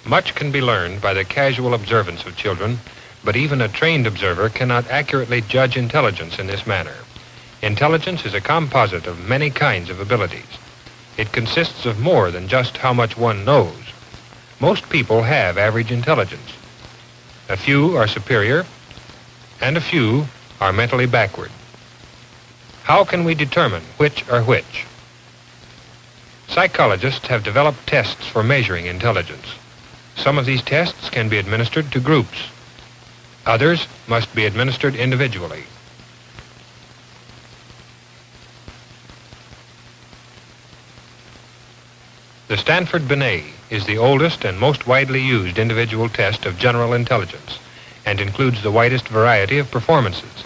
Much can be learned by the casual observance of children, but even a trained observer cannot accurately judge intelligence in this manner. Intelligence is a composite of many kinds of abilities. It consists of more than just how much one knows. Most people have average intelligence. A few are superior, and a few are mentally backward. How can we determine which are which? Psychologists have developed tests for measuring intelligence. Some of these tests can be administered to groups. Others must be administered individually. The Stanford Binet is the oldest and most widely used individual test of general intelligence and includes the widest variety of performances.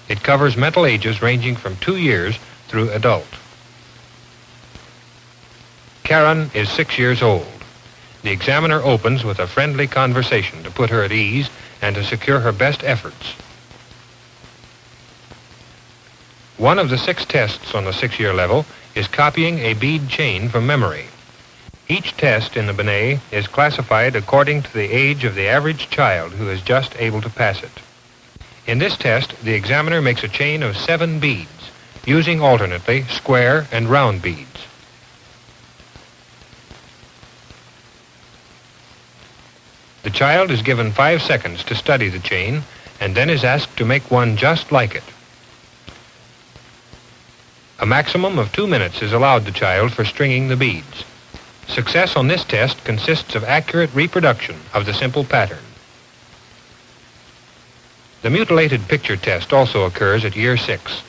It covers mental ages ranging from 2 years through adult. Karen is 6 years old. The examiner opens with a friendly conversation to put her at ease and to secure her best efforts. One of the 6 tests on the 6-year level is copying a bead chain from memory. Each test in the Binet is classified according to the age of the average child who is just able to pass it. In this test, the examiner makes a chain of 7 beads, using alternately square and round beads. The child is given 5 seconds to study the chain and then is asked to make one just like it. A maximum of 2 minutes is allowed the child for stringing the beads. Success on this test consists of accurate reproduction of the simple pattern. The mutilated picture test also occurs at year 6.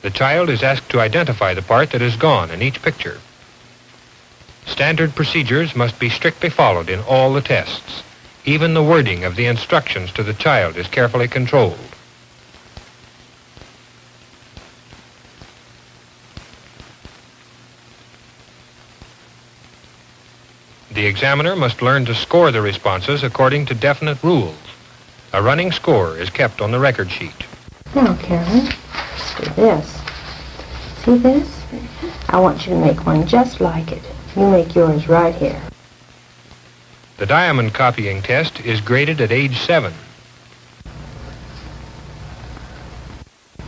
The child is asked to identify the part that is gone in each picture. Standard procedures must be strictly followed in all the tests. Even the wording of the instructions to the child is carefully controlled. The examiner must learn to score the responses according to definite rules. A running score is kept on the record sheet. Now, Karen, let's do this. See this? I want you to make one just like it. You make yours right here. The diamond copying test is graded at age 7.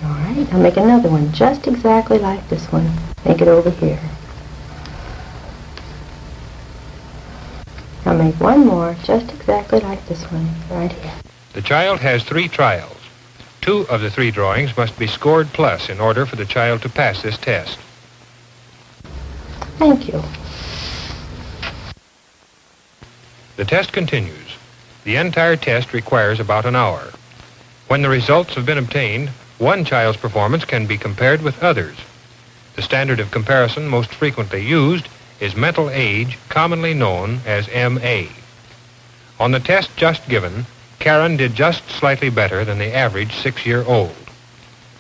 All right, I'll make another one just exactly like this one. Make it over here. I'll make one more just exactly like this one right here. The child has 3 trials. 2 of the 3 drawings must be scored plus in order for the child to pass this test. Thank you. The test continues. The entire test requires about an hour. When the results have been obtained, one child's performance can be compared with others. The standard of comparison most frequently used is mental age, commonly known as MA. On the test just given, Karen did just slightly better than the average 6-year-old.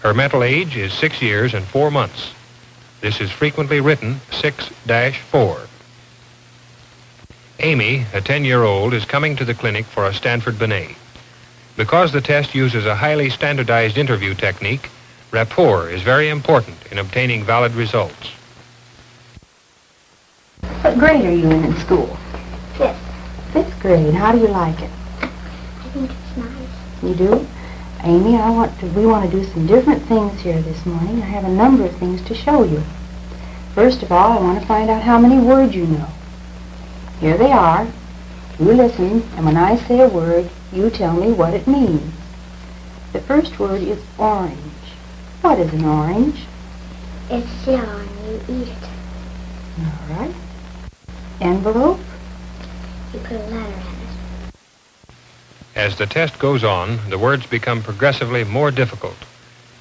Her mental age is 6 years and 4 months. This is frequently written 6-4. Amy, a 10-year-old, is coming to the clinic for a Stanford Binet. Because the test uses a highly standardized interview technique, rapport is very important in obtaining valid results. What grade are you in school? 5th. 5th grade. How do you like it? I think it's nice. You do? Amy, we want to do some different things here this morning. I have a number of things to show you. First of all, I want to find out how many words you know. Here they are. You listen, and when I say a word, you tell me what it means. The first word is orange. What is an orange? It's yellow and you eat it. All right. Envelope? You put a letter in it. As the test goes on, the words become progressively more difficult.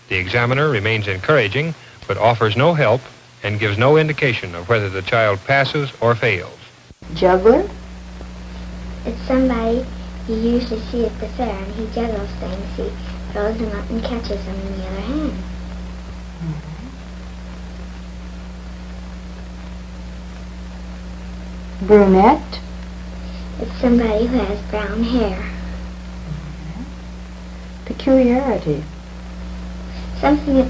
The examiner remains encouraging, but offers no help and gives no indication of whether the child passes or fails. Juggler? It's somebody you usually see at the fair, and he juggles things. He throws them up and catches them in the other hand. Brunette? It's somebody who has brown hair. Peculiarity? Something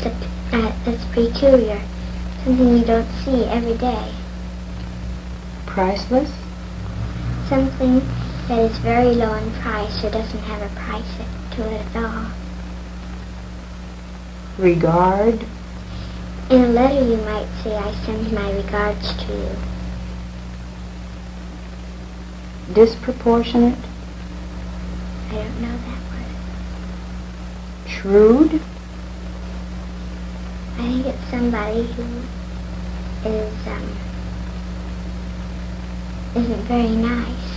that's peculiar. Something you don't see every day. Priceless? Something that is very low in price or doesn't have a price to it at all. Regard. In a letter you might say, I send my regards to you. Disproportionate. I don't know that word. Shrewd. I think it's somebody who isn't very nice.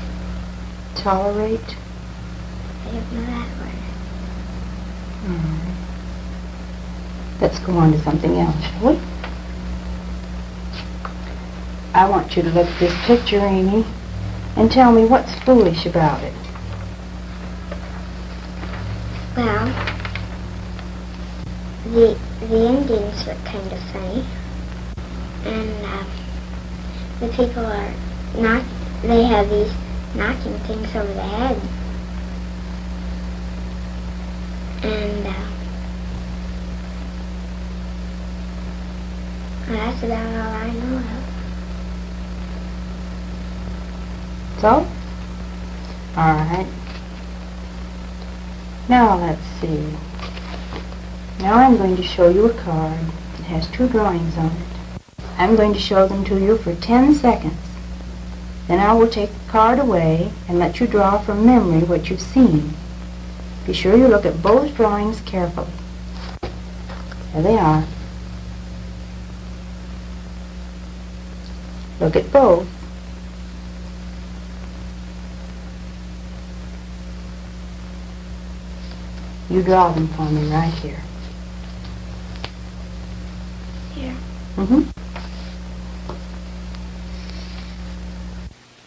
Tolerate. I don't know that word. Let's go on to something else, shall we? I want you to look at this picture, Amy, and tell me what's foolish about it. Well, the Indians look kind of funny, and the people are they have these knocking things over the head, and that's about all I know of. So? All right. Now let's see. Now I'm going to show you a card. It has 2 drawings on it. I'm going to show them to you for 10 seconds. Then I will take the card away and let you draw from memory what you've seen. Be sure you look at both drawings carefully. There they are. Look at both. You draw them for me right here. Here.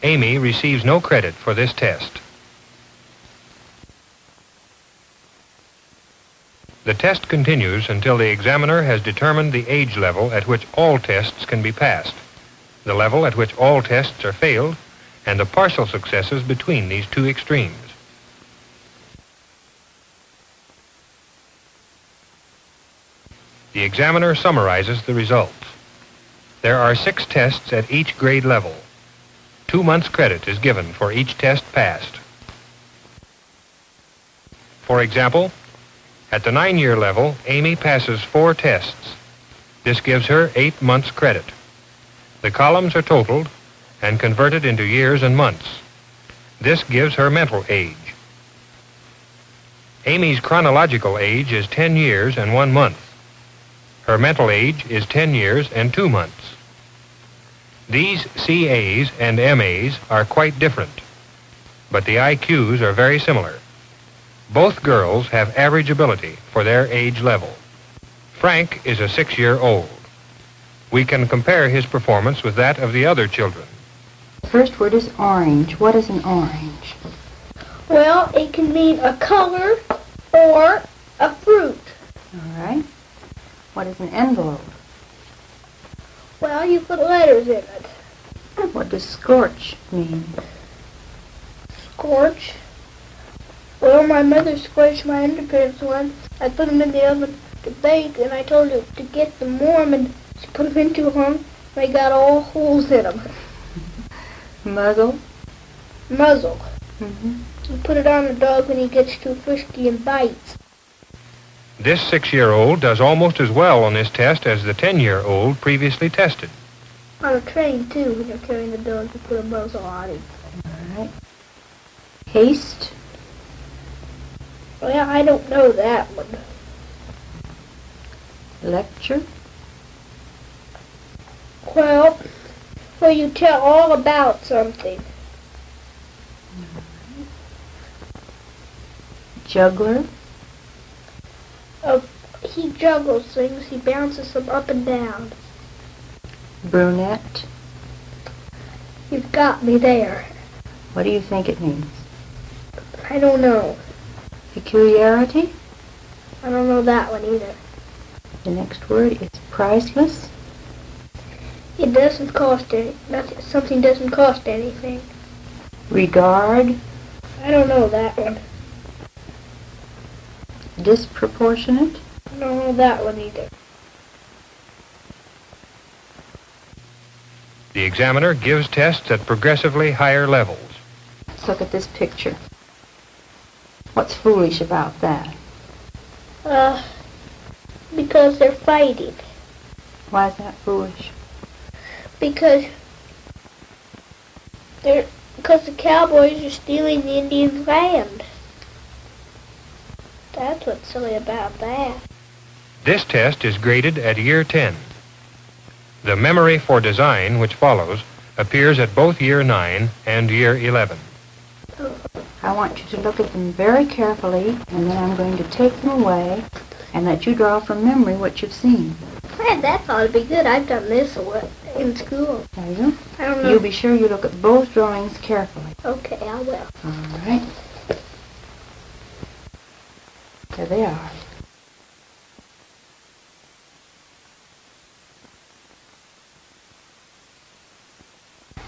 Amy receives no credit for this test. The test continues until the examiner has determined the age level at which all tests can be passed, the level at which all tests are failed, and the partial successes between these 2 extremes. The examiner summarizes the results. There are 6 tests at each grade level. 2 months' credit is given for each test passed. For example, at the 9-year level, Amy passes 4 tests. This gives her 8 months' credit. The columns are totaled and converted into years and months. This gives her mental age. Amy's chronological age is 10 years and 1 month. Her mental age is 10 years and 2 months. These CAs and MAs are quite different, but the IQs are very similar. Both girls have average ability for their age level. Frank is a 6-year-old. We can compare his performance with that of the other children. The first word is orange. What is an orange? Well, it can mean a color or a fruit. All right. What is an envelope? Well, you put letters in it. What does scorch mean? Scorch. Well, my mother scorched my underpants once. I put them in the oven to bake, and I told her to get them warm, and she put them in too long. They got all holes in them. Muzzle? Muzzle. You put it on a dog when he gets too frisky and bites. This 6-year-old does almost as well on this test as the 10-year-old previously tested. On a train, too, when you're carrying the dog, you put a muzzle on it. All right. Haste? Well, I don't know that one. Lecture? Well, you tell all about something. Juggler? He juggles things. He bounces them up and down. Brunette? You've got me there. What do you think it means? I don't know. Peculiarity? I don't know that one either. The next word is priceless. It doesn't cost something doesn't cost anything. Regard? I don't know that one. Disproportionate? I don't know that one either. The examiner gives tests at progressively higher levels. look at this picture. What's foolish about that? Because they're fighting. Why is that foolish? Because the cowboys are stealing the Indians' land. That's what's silly about that. This test is graded at Year 10. The memory for design, which follows, appears at both Year 9 and Year 11. I want you to look at them very carefully, and then I'm going to take them away and let you draw from memory what you've seen. Man, that ought to be good. I've done this in school. Are you? I don't know. You'll be sure you look at both drawings carefully. Okay, I will. All right. There they are.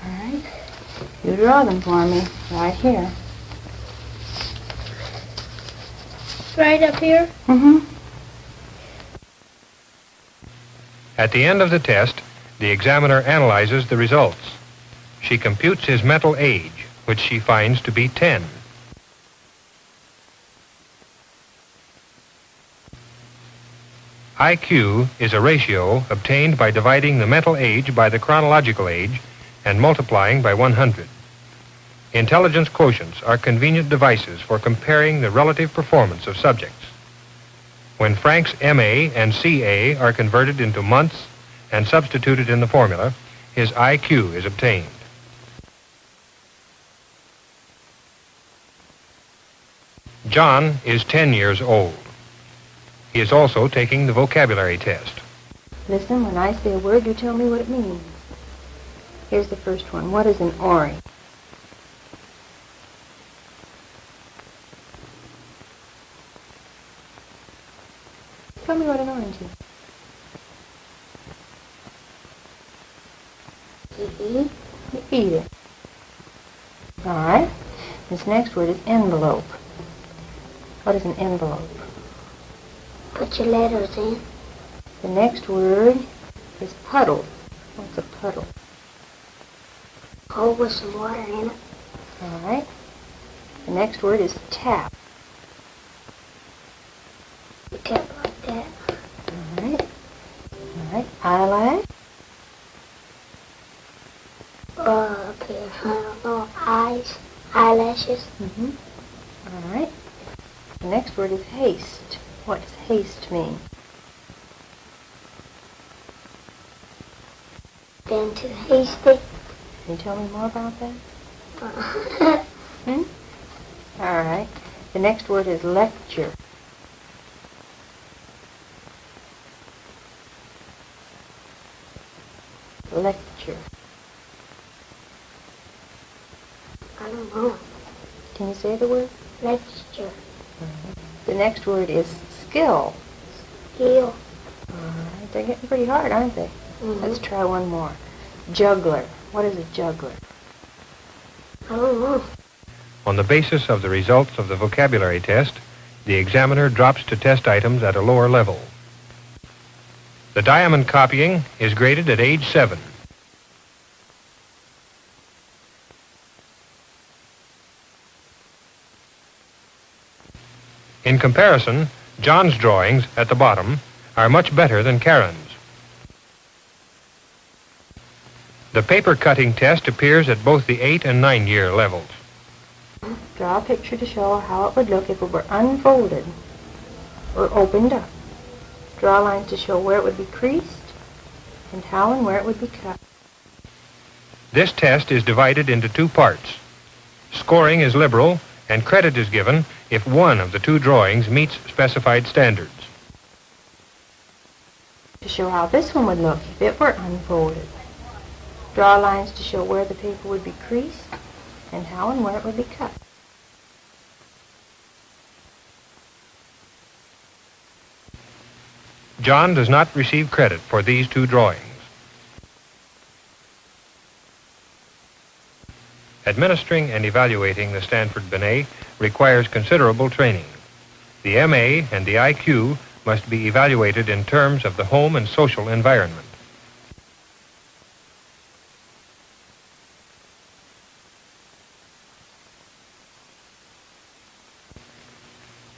All right. You draw them for me right here. Right up here? Mm-hmm. At the end of the test, the examiner analyzes the results. She computes his mental age, which she finds to be 10. IQ is a ratio obtained by dividing the mental age by the chronological age and multiplying by 100. Intelligence quotients are convenient devices for comparing the relative performance of subjects. When Frank's MA and CA are converted into months and substituted in the formula, his IQ is obtained. John is 10 years old. He is also taking the vocabulary test. Listen, when I say a word, you tell me what it means. Here's the first one. What is an ori? Tell me what an orange is. You Eat it. All right. This next word is envelope. What is an envelope? put your letters in. The next word is puddle. What's a puddle? Hole with some water in it. All right. The next word is tap. You tap like that. All right. All right. Eyelash. Up here, I don't know, eyes, eyelashes. Mm-hmm. All right. The next word is haste. What does haste mean? Been too hasty. Can you tell me more about that? Hmm? All right. The next word is lecture. Lecture. I don't know. Can you say the word? Lecture. The next word is skill. Skill. All right. They're getting pretty hard, aren't they? Mm-hmm. Let's try one more. Juggler. What is a juggler? I don't know. On the basis of the results of the vocabulary test, the examiner drops to test items at a lower level. The diamond copying is graded at age 7. In comparison, John's drawings at the bottom are much better than Karen's. The paper cutting test appears at both the 8 and 9 year levels. Draw a picture to show how it would look if it were unfolded or opened up. Draw lines to show where it would be creased and how and where it would be cut. This test is divided into 2 parts. Scoring is liberal and credit is given if one of the 2 drawings meets specified standards. To show how this one would look if it were unfolded. Draw lines to show where the paper would be creased and how and where it would be cut. John does not receive credit for these 2 drawings. Administering and evaluating the Stanford Binet requires considerable training. The MA and the IQ must be evaluated in terms of the home and social environment.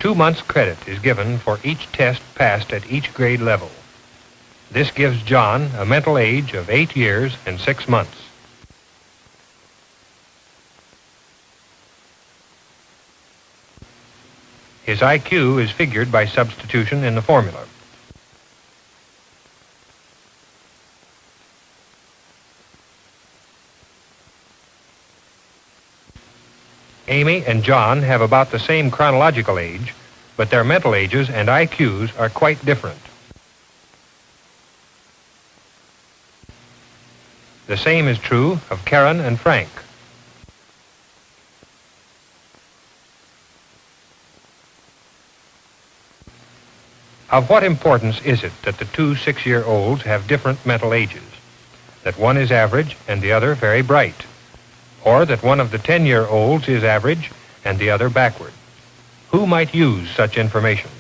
2 months' credit is given for each test passed at each grade level. This gives John a mental age of 8 years and 6 months. His IQ is figured by substitution in the formula. Amy and John have about the same chronological age, but their mental ages and IQs are quite different. The same is true of Karen and Frank. Of what importance is it that the two 6-year-olds have different mental ages, that one is average and the other very bright, or that one of the 10-year-olds is average and the other backward? Who might use such information?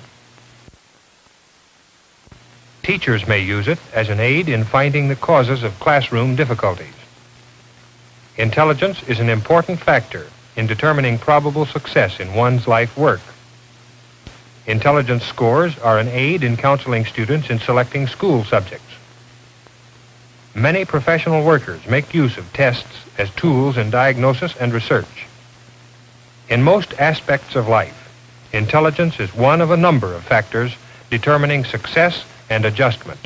Teachers may use it as an aid in finding the causes of classroom difficulties. Intelligence is an important factor in determining probable success in one's life work. Intelligence scores are an aid in counseling students in selecting school subjects. Many professional workers make use of tests as tools in diagnosis and research. In most aspects of life, intelligence is one of a number of factors determining success and adjustment.